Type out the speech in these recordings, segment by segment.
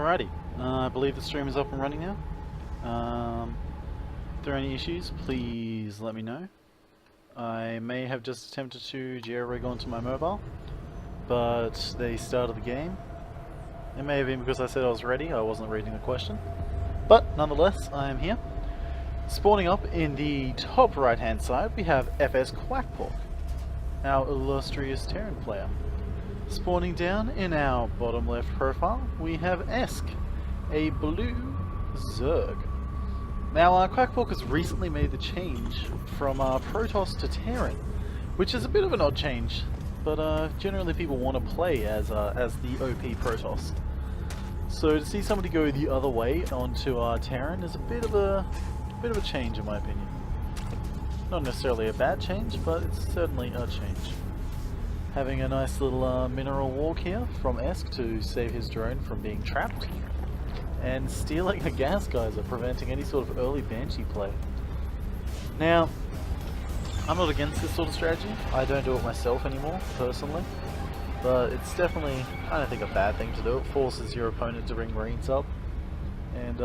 Alrighty, I believe the stream is up and running now. If there are any issues, please let me know. I may have just attempted to jailbreak onto my mobile, but they started the game. It may have been because I said I was ready, I wasn't reading the question. But nonetheless, I am here. Spawning up in the top right hand side, we have FS Quackpork, our illustrious Terran player. Spawning down in our bottom left profile, we have Esque, a blue Zerg. Now, Quackpork has recently made the change from Protoss to Terran, which is a bit of an odd change, but generally people want to play as the OP Protoss. So to see somebody go the other way onto Terran is a bit of a change in my opinion. Not necessarily a bad change, but it's certainly a change. Having a nice little mineral walk here from Esque to save his drone from being trapped. And stealing a gas geyser, preventing any sort of early Banshee play. Now, I'm not against this sort of strategy. I don't do it myself anymore, personally. But it's definitely, I don't think, a bad thing to do. It forces your opponent to bring Marines up. And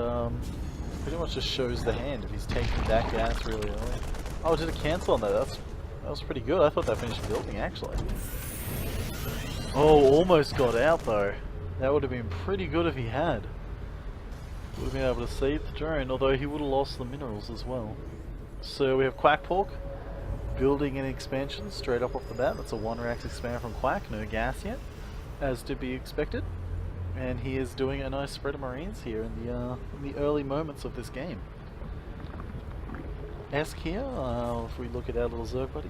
pretty much just shows the hand if he's taking that gas really early. Oh, did it cancel on that? That was pretty good. I thought that finished building, actually. Oh, almost got out, though. That would have been pretty good if he had. Would have been able to save the drone, although he would have lost the minerals as well. So we have Quackpork building an expansion straight up off the bat. That's a 1-rack expand from Quack, no gas yet, as to be expected. And he is doing a nice spread of Marines here in the early moments of this game. Esque here, if we look at our little Zerg buddy,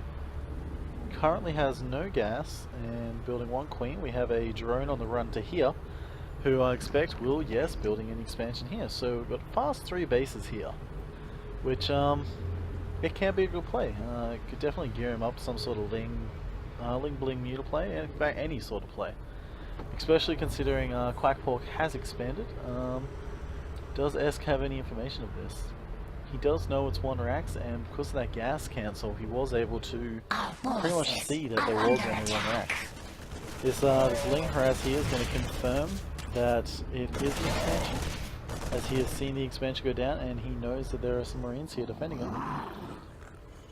currently has no gas and building 1 queen. We have a drone on the run to here, who I expect will, yes, building an expansion here. So we've got fast 3 bases here, which it can be a good play. It could definitely gear him up to some sort of Ling Bling Muta play, and in fact any sort of play. Especially considering Quackpork has expanded. Does Esque have any information of this? He does know it's 1 racks, and because of that gas cancel, he was able to pretty much see that there was only 1 rack. This Ling Harass here is going to confirm that it is an expansion, as he has seen the expansion go down, and he knows that there are some Marines here defending him.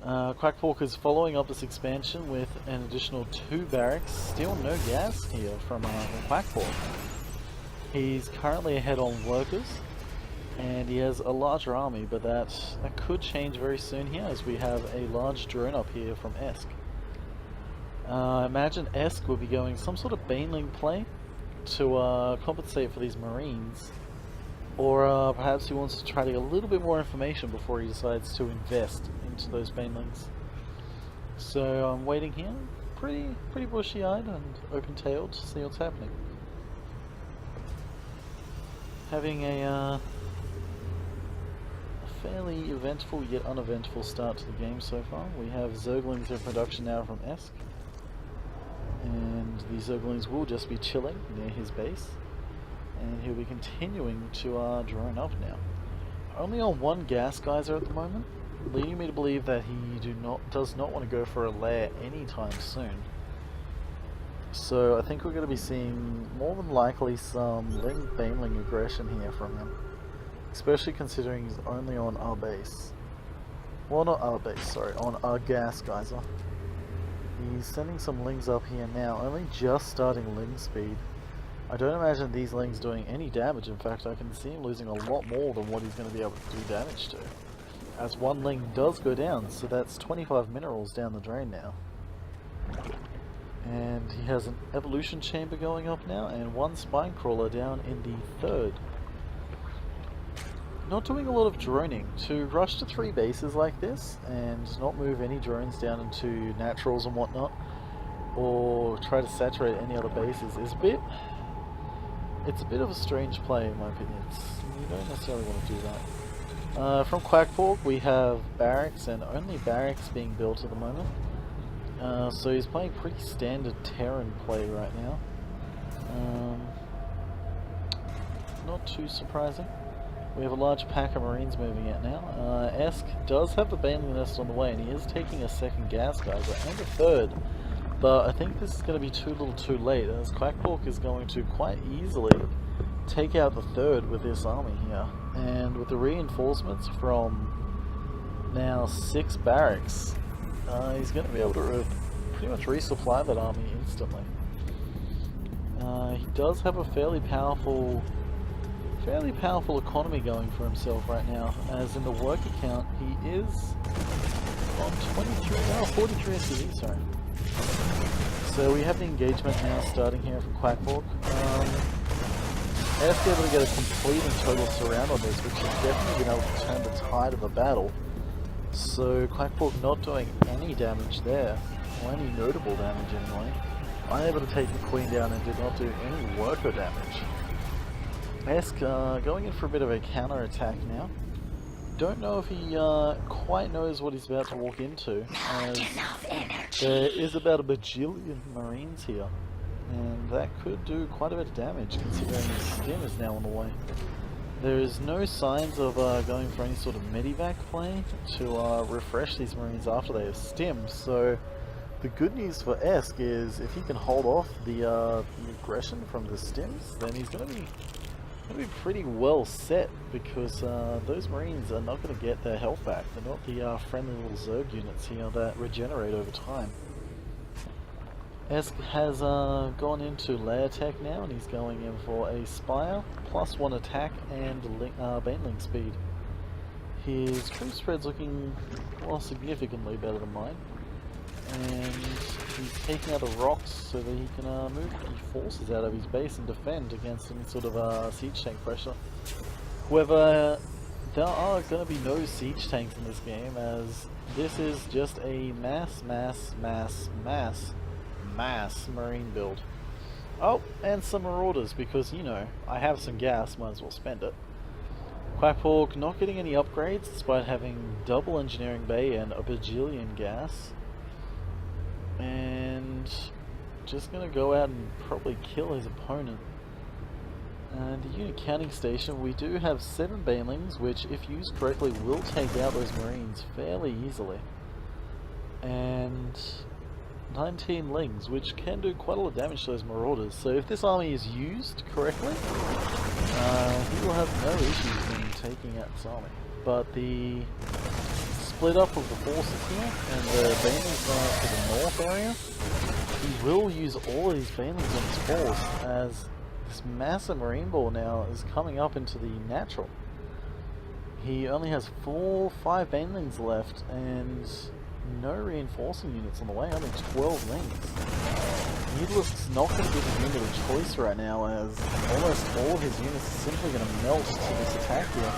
Quackpork is following up this expansion with an additional 2 barracks. Still no gas here from Quackpork. He's currently ahead on workers, and he has a larger army, but that could change very soon here, as we have a large drone up here from Esque. I imagine Esque will be going some sort of Baneling play to compensate for these Marines, or perhaps he wants to try to get a little bit more information before he decides to invest into those Banelings. So I'm waiting here, pretty bushy-eyed and open-tailed to see what's happening. Having a fairly eventful yet uneventful start to the game so far. We have Zerglings in production now from Esque, and the Zerglings will just be chilling near his base, and he'll be continuing to drone up now. Only on 1 gas geyser at the moment, leading me to believe that he does not want to go for a lair anytime soon. So I think we're going to be seeing more than likely some Baneling aggression here from him, especially considering he's only on our base. Well, not our base, sorry, on our gas geyser. He's sending some Lings up here now, only just starting Ling speed. I don't imagine these Lings doing any damage. In fact, I can see him losing a lot more than what he's going to be able to do damage to, as 1 Ling does go down, so that's 25 minerals down the drain now. And he has an evolution chamber going up now, and 1 spine crawler down in the 3rd. Not doing a lot of droning. To rush to 3 bases like this and not move any drones down into naturals and whatnot, or try to saturate any other bases, is it's a bit of a strange play in my opinion. You don't necessarily want to do that. From Quackpork we have barracks, and only barracks being built at the moment. So he's playing pretty standard Terran play right now. Not too surprising. We have a large pack of Marines moving out now. Esque does have the Baneling Nest on the way, and he is taking a 2nd gas geyser and a 3rd. But I think this is going to be too little too late, as Quackpork is going to quite easily take out the third with this army here, and with the reinforcements from now 6 barracks, he's going to be able to pretty much resupply that army instantly. He does have a fairly powerful economy going for himself right now, as in the work account he is on 43 SCV, sorry. So we have the engagement now starting here from Quackpork. Esque able to get a complete and total surround on this, which has definitely been able to turn the tide of the battle. So Quackpork not doing any damage there, or any notable damage anyway. Unable to take the queen down and did not do any worker damage. Esque going in for a bit of a counter attack now. Don't know if he quite knows what he's about to walk into, as there is about a bajillion marines here, and that could do quite a bit of damage considering the stim is now on the way. There is no signs of going for any sort of medivac play to refresh these marines after they have stimmed, so the good news for Esque is if he can hold off the aggression from the stims, then he's going to be pretty well set, because those marines are not going to get their health back. They're not the friendly little Zerg units here that regenerate over time. Esque has gone into layer tech now, and he's going in for a Spire, +1 attack and Baneling speed. His troop spread's looking, well, significantly better than mine, and he's taking out the rocks so that he can move the forces out of his base and defend against any sort of siege tank pressure. However, there are going to be no siege tanks in this game, as this is just a mass marine build. Oh, and some marauders, because, you know, I have some gas, might as well spend it. Quackpork not getting any upgrades despite having double engineering bay and a bajillion gas. And just gonna go out and probably kill his opponent. And the unit counting station, we do have 7 banelings, which if used correctly will take out those marines fairly easily. And 19 lings, which can do quite a lot of damage to those marauders. So if this army is used correctly, he will have no issues in taking out this army. But the split up of the forces here, and the banelings going up to the north area, he will use all of these banelings on his force, as this massive marine ball now is coming up into the natural. He only has 5 banelings left, and no reinforcing units on the way, only 12 lings. Needless not going to be the unit of choice right now, as almost all of his units are simply going to melt to this attack here.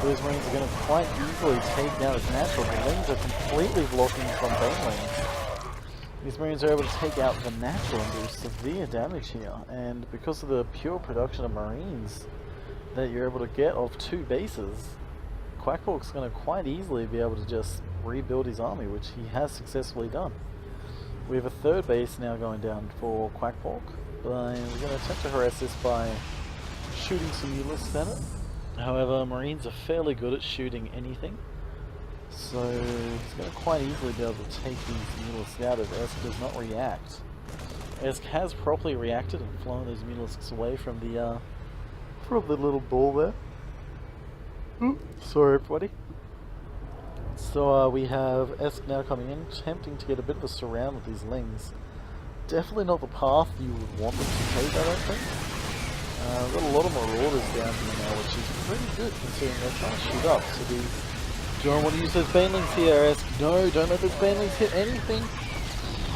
Those marines are going to quite easily take down his natural. The lings are completely blocking from banelings. These marines are able to take out the natural and do severe damage here, and because of the pure production of marines that you're able to get off 2 bases, Quackpork's going to quite easily be able to just rebuild his army, which he has successfully done. We have a 3rd base now going down for Quackpork, but we're going to attempt to harass this by shooting some Ulysses at it. However, marines are fairly good at shooting anything, so he's going to quite easily be able to take these Ulysses out if Esque does not react. Esque has properly reacted and flown those Ulysses away from the little ball there. Sorry everybody. So we have Esque now coming in, attempting to get a bit of a surround with these lings. Definitely not the path you would want them to take, I don't think. We've got a lot of marauders down here now, which is pretty good considering they're trying to shoot up. So we don't want to use those banelings here, Esque. No, don't let those banelings hit anything.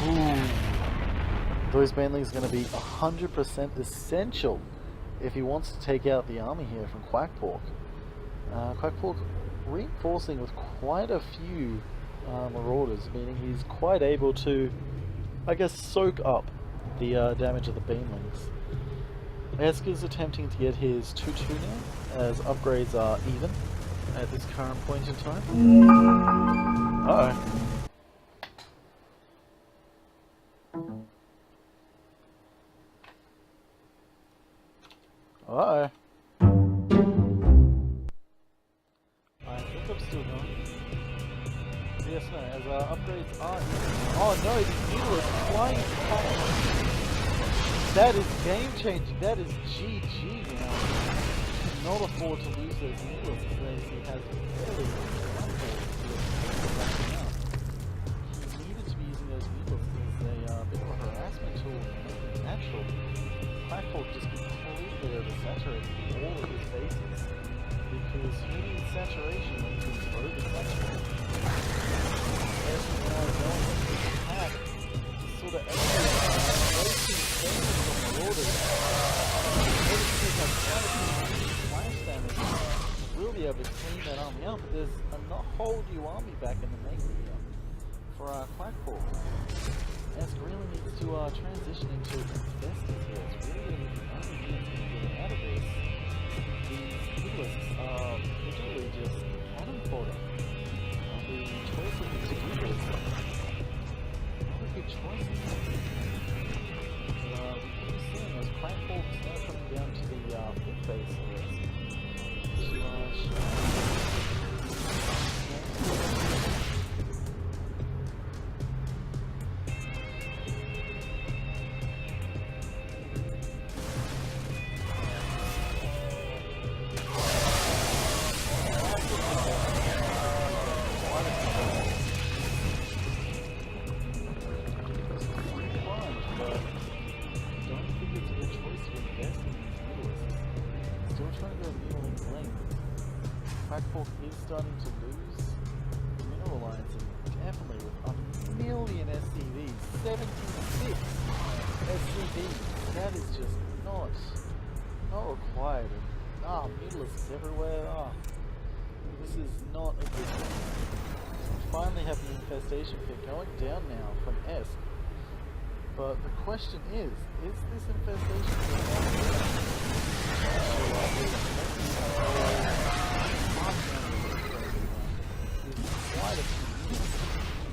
Ooh. Those banelings are going to be 100% essential if he wants to take out the army here from Quackpork. Quackpork reinforcing with quite a few marauders, meaning he's quite able to, I guess, soak up the damage of the banelings. Esque is attempting to get his 2-2 now, as upgrades are even at this current point in time. Uh-oh. Uh-oh. I think I'm still going. Yes, no, as upgrades are even. Oh no, the Needle is flying into combat. That is game changing. That is GG now. Cannot afford to lose those needles as he has fairly he needed to be using those needles as a bit of a harassment tool. Natural. Quackpork just completely oversaturated all of his bases because he needs saturation when he's oversaturated. As we now going into the pack, sort of wasting damage on the orders. Flash damage will be able to clean that army up, but there's a whole new army back in the making here for Quackpork. Esk really needs to transition into investors here. It's really the only thing that's going to get out of this. These healers are literally just cannon fodder. The choice of these healers not a good choice. We've seen as Quackpork is now coming down to the fifth base of this. Quackpork is starting to lose the mineral lines, and definitely with a million SCVs, 76 SCVs, that is just not required. Mutilisks everywhere. This is not a good thing. We finally have the infestation pit going down now from Esk. But the question is this infestation pit quite a few units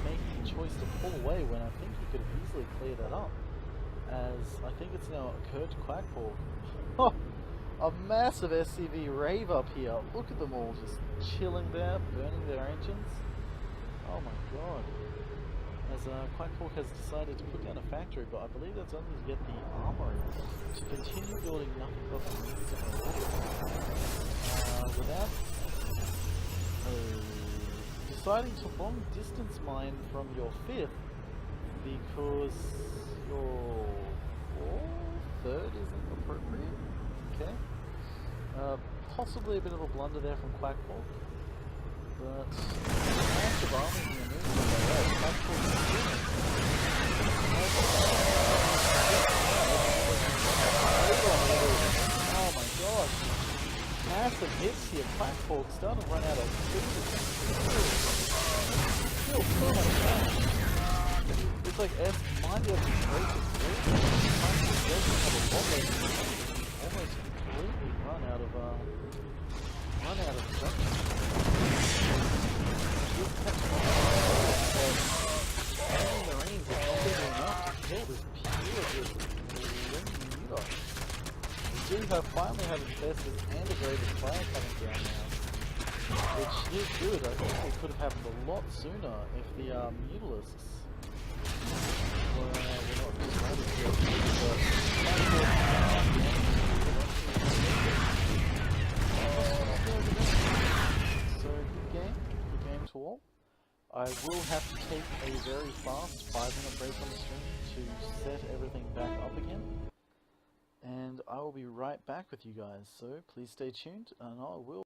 making the choice to pull away when I think he could have easily cleared that up. As I think it's now occurred to Quackpork. Oh, a massive SCV rave up here. Look at them all just chilling there, burning their engines. Oh my god. As Quackpork has decided to put down a factory, but I believe that's only to get the armory to continue building nothing but the units in a row. Without deciding to long distance mine from your fifth because your third isn't appropriate. Okay. Possibly a bit of a blunder there from Quackpork. But massive army here moving on the way. Quackpork is doing oh my gosh. Massive hits here. Quackpork starting to run out of food. Still so much damage. Looks like S might be able to break his through. Quackpork doesn't have a bomb. Almost completely run out of structure. Marines are not even enough to kill this pure just Lindy. We do finally have infestors and a graded fire coming down now. Which is good. I think it could have happened a lot sooner if the Mutilisks were not just ready to So good game to all. I will have to take a very fast 5-minute break on the stream to set everything back up again. And I will be right back with you guys, so please stay tuned and I will